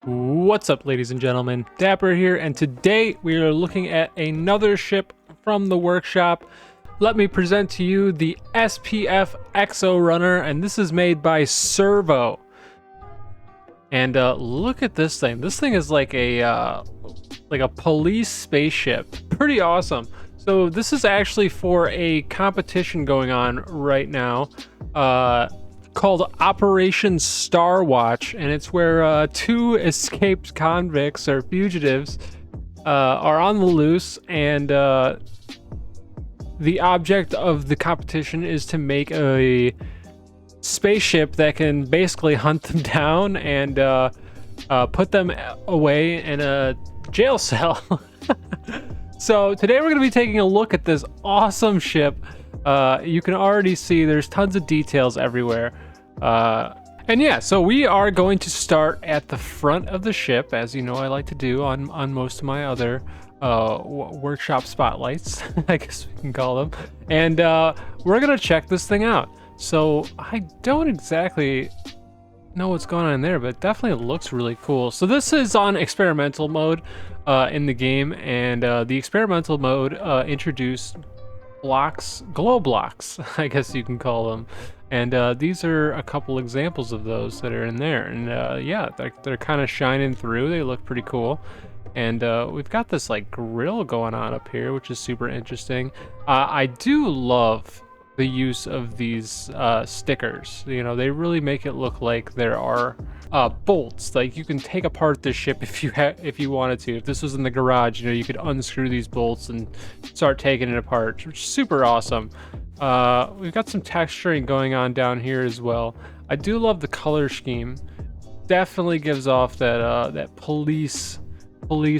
What's up, ladies and gentlemen? Dapper here, and today we are looking at another ship from the workshop. Let me present to you the SPF XO runner, and this is made by Servo. And look at this thing. This thing is like a police spaceship. Pretty awesome. So this is actually for a competition going on right now. Called Operation Star Watch, and it's where two escaped convicts or fugitives are on the loose, and the object of the competition is to make a spaceship that can basically hunt them down and put them away in a jail cell. So today we're going to be taking a look at this awesome ship. You can already see there's tons of details everywhere. And yeah, so we are going to start at the front of the ship, as you know I like to do on most of my other workshop spotlights, I guess we can call them. And we're going to check this thing out. So I don't exactly know what's going on in there, but it definitely looks really cool. So this is on experimental mode in the game, and the experimental mode introduced glow blocks, I guess you can call them. And these are a couple examples of those that are in there. And yeah, they're kind of shining through. They look pretty cool. And we've got this like grill going on up here, which is super interesting. I do love the use of these stickers. You know, they really make it look like there are bolts. Like you can take apart this ship if you wanted to. If this was in the garage, you know, you could unscrew these bolts and start taking it apart, which is super awesome. We've got some texturing going on down here as well. I do love the color scheme. Definitely gives off that police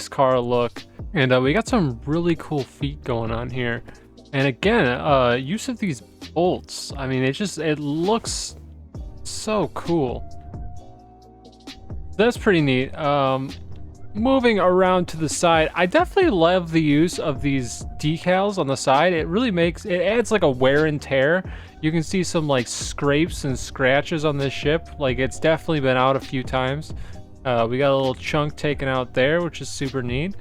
car look. And we got some really cool feet going on here. And again, use of these bolts. I mean, it looks so cool. That's pretty neat. Moving around to the side, I definitely love the use of these decals on the side. It really adds like a wear and tear. You can see some like scrapes and scratches on this ship. Like it's definitely been out a few times. We got a little chunk taken out there, which is super neat.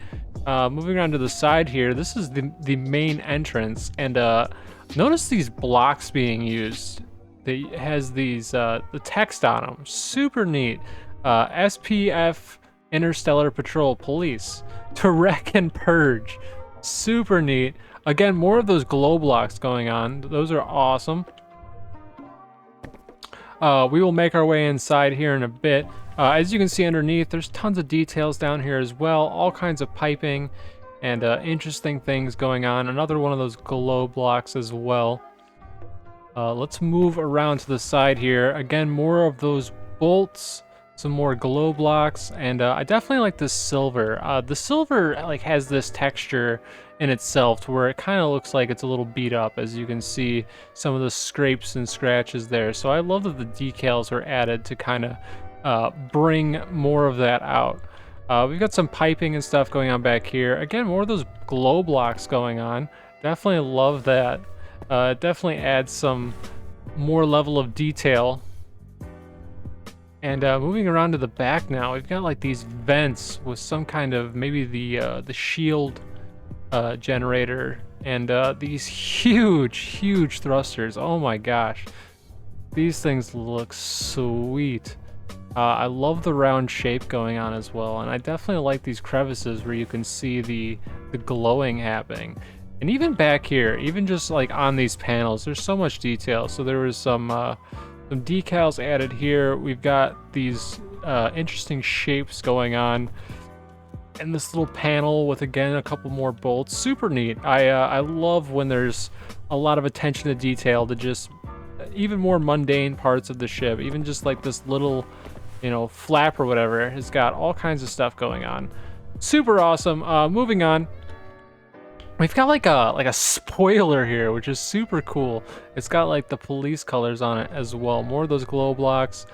Moving around to the side here, this is the main entrance, and notice these blocks being used. It has these the text on them. Super neat. SPF Interstellar Patrol Police to wreck and purge. Super neat. Again, more of those glow blocks going on. Those are awesome. We will make our way inside here in a bit. As you can see underneath, there's tons of details down here as well. All kinds of piping and interesting things going on. Another one of those glow blocks as well. Let's move around to the side here. Again, more of those bolts. Some more glow blocks, and I definitely like this silver. The silver like has this texture in itself to where it kind of looks like it's a little beat up, as you can see some of the scrapes and scratches there. So I love that the decals are added to kind of bring more of that out. We've got some piping and stuff going on back here. Again, more of those glow blocks going on. Definitely love that. It definitely adds some more level of detail. And moving around to the back now, we've got like these vents with some kind of maybe the shield generator, and these huge thrusters. Oh my gosh, these things look sweet. I love the round shape going on as well, and I definitely like these crevices where you can see the glowing happening. And even back here, even just like on these panels, there's so much detail. So there was some decals added here. We've got these interesting shapes going on, and this little panel with again a couple more bolts. Super neat. I love when there's a lot of attention to detail to just even more mundane parts of the ship. Even just like this little, you know, flap or whatever has got all kinds of stuff going on. Super awesome. Moving on. We've got like a spoiler here, which is super cool. It's got like the police colors on it as well. More of those glow blocks,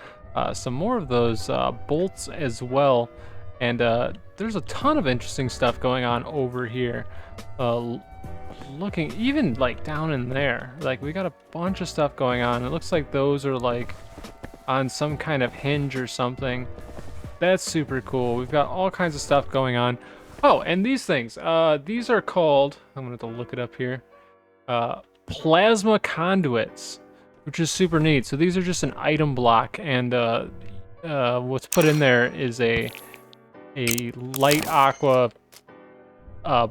some more of those bolts as well. And there's a ton of interesting stuff going on over here. Looking even like down in there, like we got a bunch of stuff going on. It looks like those are like on some kind of hinge or something. That's super cool. We've got all kinds of stuff going on. Oh, and these things. These are called, I'm gonna have to look it up here. Plasma conduits, which is super neat. So these are just an item block, and what's put in there is a light aqua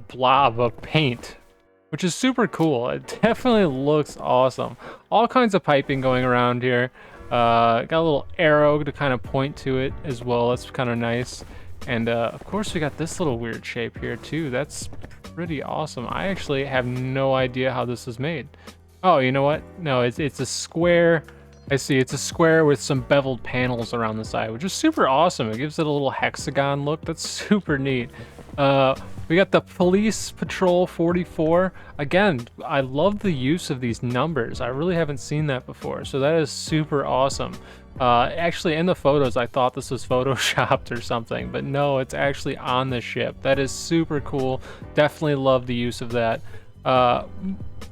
blob of paint, which is super cool. It definitely looks awesome. All kinds of piping going around here. Got a little arrow to kind of point to it as well. That's kind of nice. And of course we got this little weird shape here too. That's pretty awesome. I actually have no idea how this is made. Oh, you know what? No, it's a square. I see, it's a square with some beveled panels around the side, which is super awesome. It gives it a little hexagon look. That's super neat. We got the Police Patrol 44. Again, I love the use of these numbers. I really haven't seen that before, so that is super awesome. Actually, in the photos, I thought this was photoshopped or something, but no, it's actually on the ship. That is super cool. Definitely love the use of that.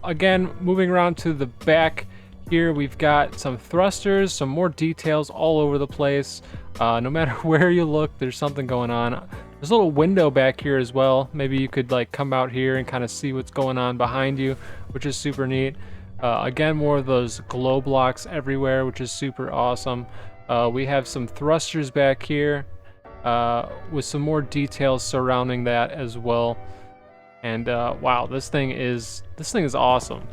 Again, moving around to the back here, we've got some thrusters, some more details all over the place. No matter where you look, there's something going on. There's a little window back here as well. Maybe you could like come out here and kind of see what's going on behind you, which is super neat. Again, more of those glow blocks everywhere, which is super awesome. We have some thrusters back here with some more details surrounding that as well. And wow, this thing is awesome.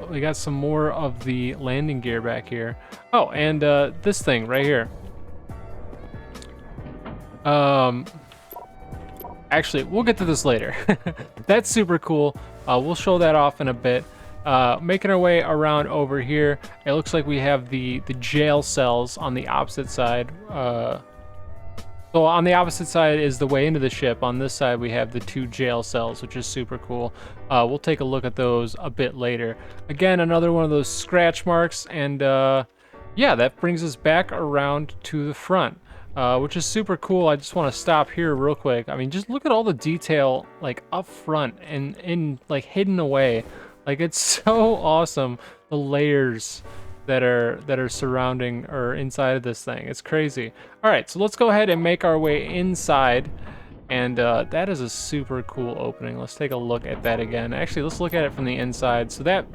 We got some more of the landing gear back here. Oh, and this thing right here. Actually, we'll get to this later. That's super cool. We'll show that off in a bit. Making our way around over here, it looks like we have the jail cells on the opposite side. So on the opposite side is the way into the ship. On this side, we have the 2 jail cells, which is super cool. We'll take a look at those a bit later. Again, another one of those scratch marks, and yeah, that brings us back around to the front, which is super cool. I just want to stop here real quick. I mean, just look at all the detail like up front and in like hidden away. Like, it's so awesome, the layers that are surrounding or inside of this thing. It's crazy. All right, so let's go ahead and make our way inside, and that is a super cool opening. Let's take a look at that again. Actually, let's look at it from the inside. So that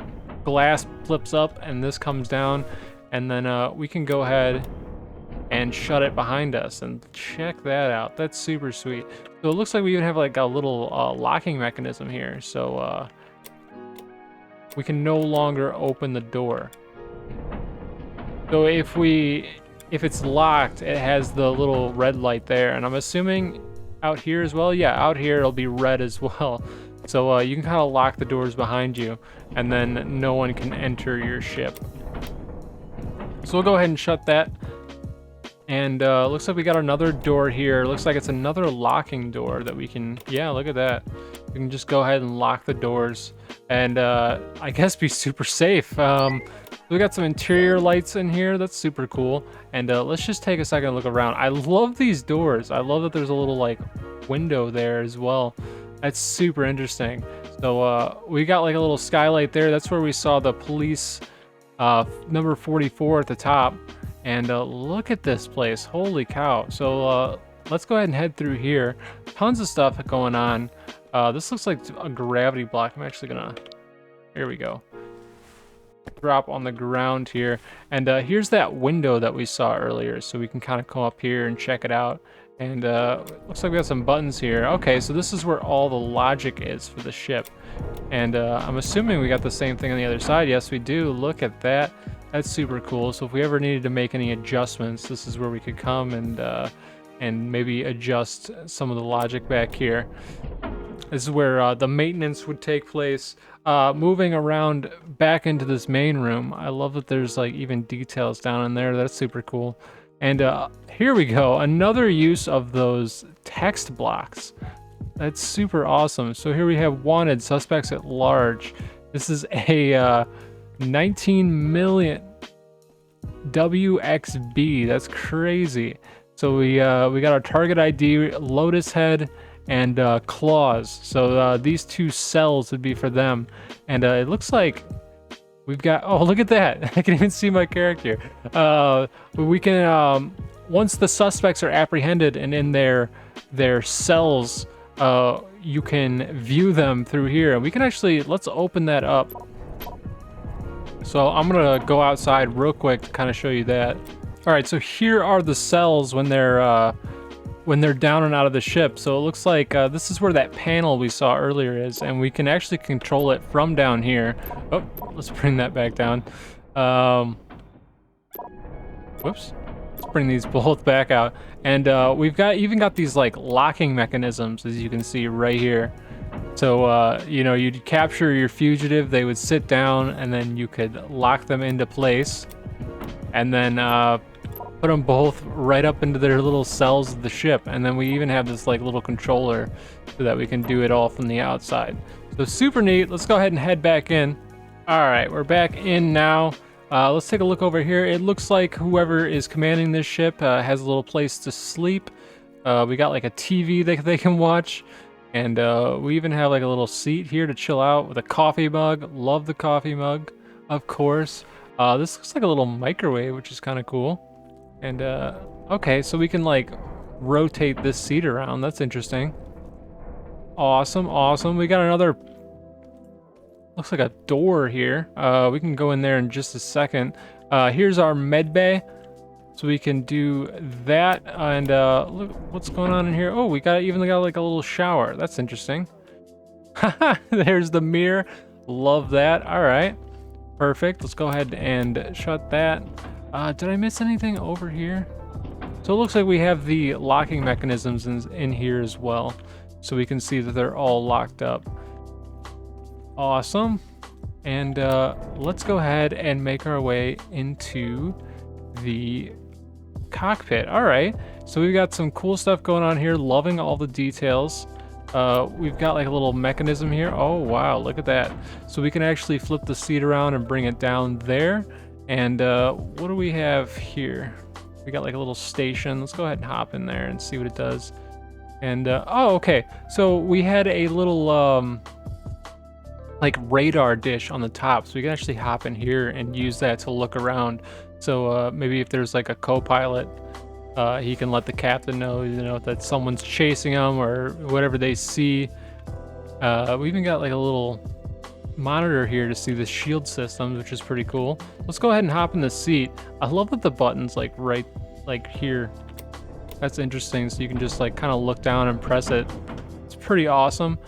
glass flips up and this comes down, and then we can go ahead and shut it behind us, and check that out. That's super sweet. So it looks like we even have like a little locking mechanism here, so we can no longer open the door. So if it's locked, it has the little red light there, and I'm assuming out here as well. Yeah, out here it'll be red as well. So you can kind of lock the doors behind you, and then no one can enter your ship. So we'll go ahead and shut that. And looks like we got another door here. Looks like it's another locking door that we can, yeah, look at that. We can just go ahead and lock the doors and I guess be super safe. We got some interior lights in here. That's super cool. And let's just take a second and look around. I love these doors. I love that there's a little like window there as well. That's super interesting. So we got like a little skylight there. That's where we saw the police number 44 at the top. And look at this place. Holy cow. So let's go ahead and head through here. Tons of stuff going on. This looks like a gravity block. I'm actually gonna, here we go, drop on the ground here. And here's that window that we saw earlier. So we can kind of come up here and check it out. And looks like we got some buttons here. Okay, so this is where all the logic is for the ship. And I'm assuming we got the same thing on the other side. Yes, we do. Look at that. That's super cool. So if we ever needed to make any adjustments, this is where we could come and maybe adjust some of the logic back here. This is where the maintenance would take place. Moving around back into this main room, I love that there's like even details down in there. That's super cool. And here we go, another use of those text blocks. That's super awesome. So here we have wanted suspects at large. This is a 19 million WXB. That's crazy. So we got our target ID, Lotus Head, and claws. So these 2 cells would be for them. And it looks like we've got, oh, look at that. I can even see my character. We can once the suspects are apprehended and in their cells, you can view them through here. And we can actually, let's open that up. So I'm gonna go outside real quick to kind of show you that. All right, so here are the cells when they're down and out of the ship. So it looks like this is where that panel we saw earlier is, and we can actually control it from down here. Oh, let's bring that back down. Whoops. Let's bring these both back out. And we've even got these like locking mechanisms, as you can see right here. So, you know, you'd capture your fugitive, they would sit down, and then you could lock them into place. And then put them both right up into their little cells of the ship. And then we even have this like little controller so that we can do it all from the outside. So super neat. Let's go ahead and head back in. All right, we're back in now. Let's take a look over here. It looks like whoever is commanding this ship has a little place to sleep. We got like a TV that they can watch. And we even have like a little seat here to chill out with a coffee mug. Love the coffee mug, of course. This looks like a little microwave, which is kind of cool. And okay, so we can like rotate this seat around. That's interesting. Awesome, awesome. We got another, looks like a door here. We can go in there in just a second. Here's our med bay. So we can do that, and look what's going on in here. Oh, we even got like a little shower. That's interesting. Haha, there's the mirror. Love that. All right, perfect. Let's go ahead and shut that. Did I miss anything over here? So it looks like we have the locking mechanisms in here as well. So we can see that they're all locked up. Awesome. And let's go ahead and make our way into the cockpit. All right, so we've got some cool stuff going on here. Loving all the details. We've got like a little mechanism here. Oh wow, look at that. So we can actually flip the seat around and bring it down there. And what do we have here? We got like a little station. Let's go ahead and hop in there and see what it does. And oh, okay, so we had a little like radar dish on the top, so we can actually hop in here and use that to look around. So maybe if there's like a co-pilot, he can let the captain know, you know, that someone's chasing him or whatever they see. We even got like a little monitor here to see the shield systems, which is pretty cool. Let's go ahead and hop in the seat. I love that the button's like right like here. That's interesting. So you can just like kind of look down and press it. It's pretty awesome.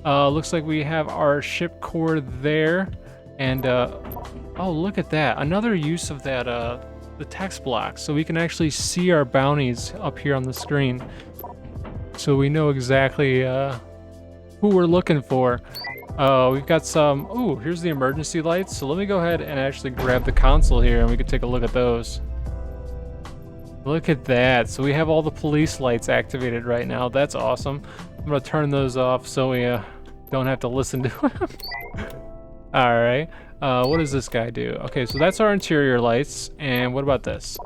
Looks like we have our ship core there, and oh, look at that. Another use of that, the text block. So we can actually see our bounties up here on the screen. So we know exactly who we're looking for. We've got some, ooh, here's the emergency lights. So let me go ahead and actually grab the console here and we can take a look at those. Look at that. So we have all the police lights activated right now. That's awesome. I'm gonna turn those off so we don't have to listen to them. All right. What does this guy do? Okay, so that's our interior lights. And what about this?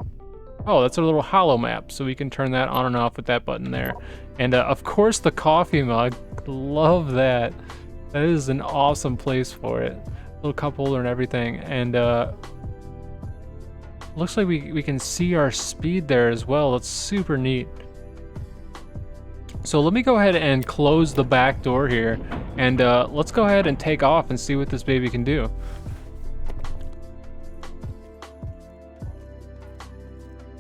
Oh, that's a little holo map. So we can turn that on and off with that button there. And of course the coffee mug. Love that. That is an awesome place for it. Little cup holder and everything. And looks like we can see our speed there as well. That's super neat. So let me go ahead and close the back door here, and let's go ahead and take off and see what this baby can do.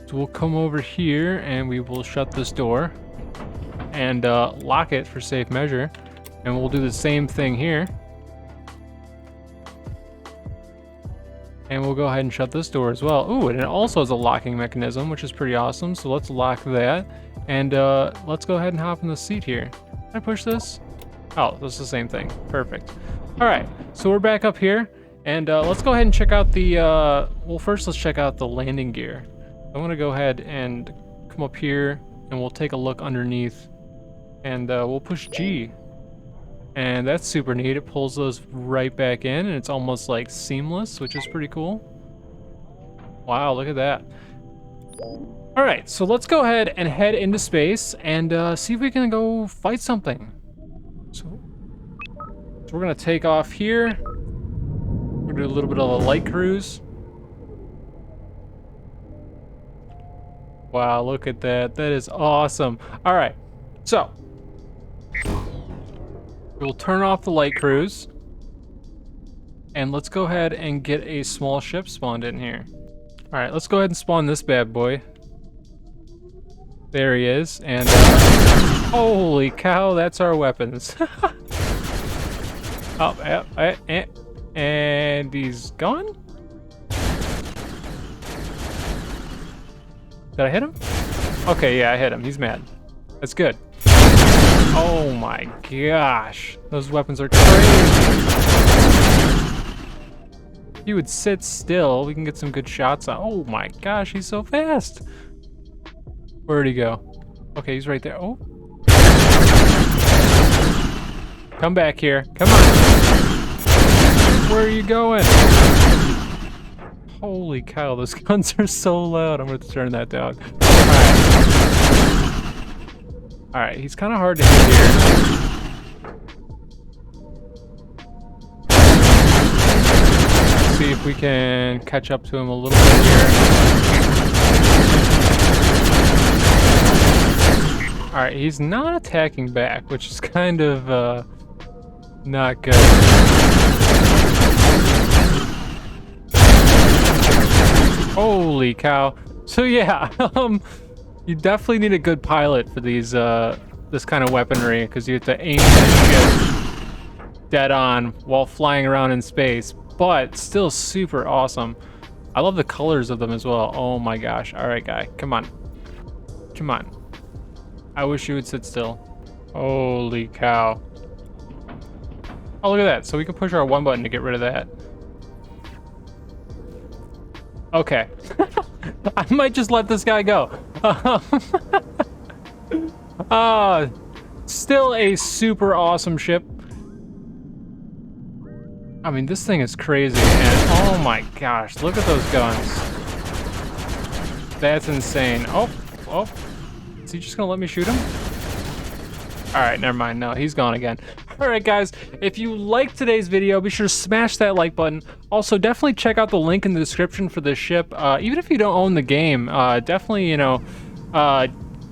So we'll come over here and we will shut this door and lock it for safe measure, and we'll do the same thing here. And we'll go ahead and shut this door as well. Ooh, and it also has a locking mechanism, which is pretty awesome. So let's lock that. And let's go ahead and hop in the seat here. Can I push this? Oh, that's the same thing. Perfect. All right, so we're back up here. And let's go ahead and check out the, well, first let's check out the landing gear. I'm gonna go ahead and come up here and we'll take a look underneath. And we'll push G. And that's super neat. It pulls those right back in, and it's almost like seamless, which is pretty cool. Wow, look at that. All right, so let's go ahead and head into space and see if we can go fight something. So we're gonna take off here. We're gonna do a little bit of a light cruise. Wow, look at that. That is awesome. All right, so we'll turn off the light cruise. And let's go ahead and get a small ship spawned in here. All right, let's go ahead and spawn this bad boy. There he is, and holy cow, that's our weapons. Oh, and he's gone? Did I hit him? Okay, yeah, I hit him. He's mad. That's good. Oh my gosh, those weapons are crazy. If he would sit still, we can get some good shots on. Oh my gosh, he's so fast. Where'd he go? Okay, he's right there. Oh. Come back here. Come on. Where are you going? Holy cow, those guns are so loud. I'm going to turn that down. All right, he's kind of hard to hit here. See if we can catch up to him a little bit here. Alright, he's not attacking back, which is kind of not good. Holy cow. So yeah, you definitely need a good pilot for these this kind of weaponry, because you have to aim that ship dead on while flying around in space. But still super awesome. I love the colors of them as well. Oh my gosh. All right, guy. Come on. Come on. I wish you would sit still. Holy cow. Oh, look at that. So we can push our one button to get rid of that. Okay. I might just let this guy go. Still a super awesome ship. I mean, this thing is crazy, and oh my gosh, look at those guns. That's insane. Oh, is he just gonna let me shoot him? All right, never mind, no, he's gone again. All right, guys, if you liked today's video, be sure to smash that like button. Also, definitely check out the link in the description for this ship. Even if you don't own the game, definitely, you know,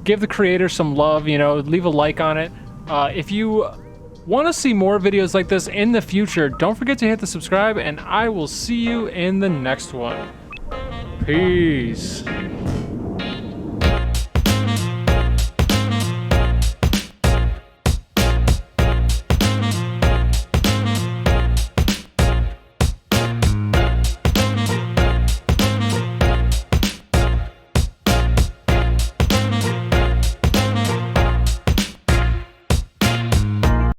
give the creator some love, you know, leave a like on it. If you want to see more videos like this in the future, don't forget to hit the subscribe, and I will see you in the next one. Peace.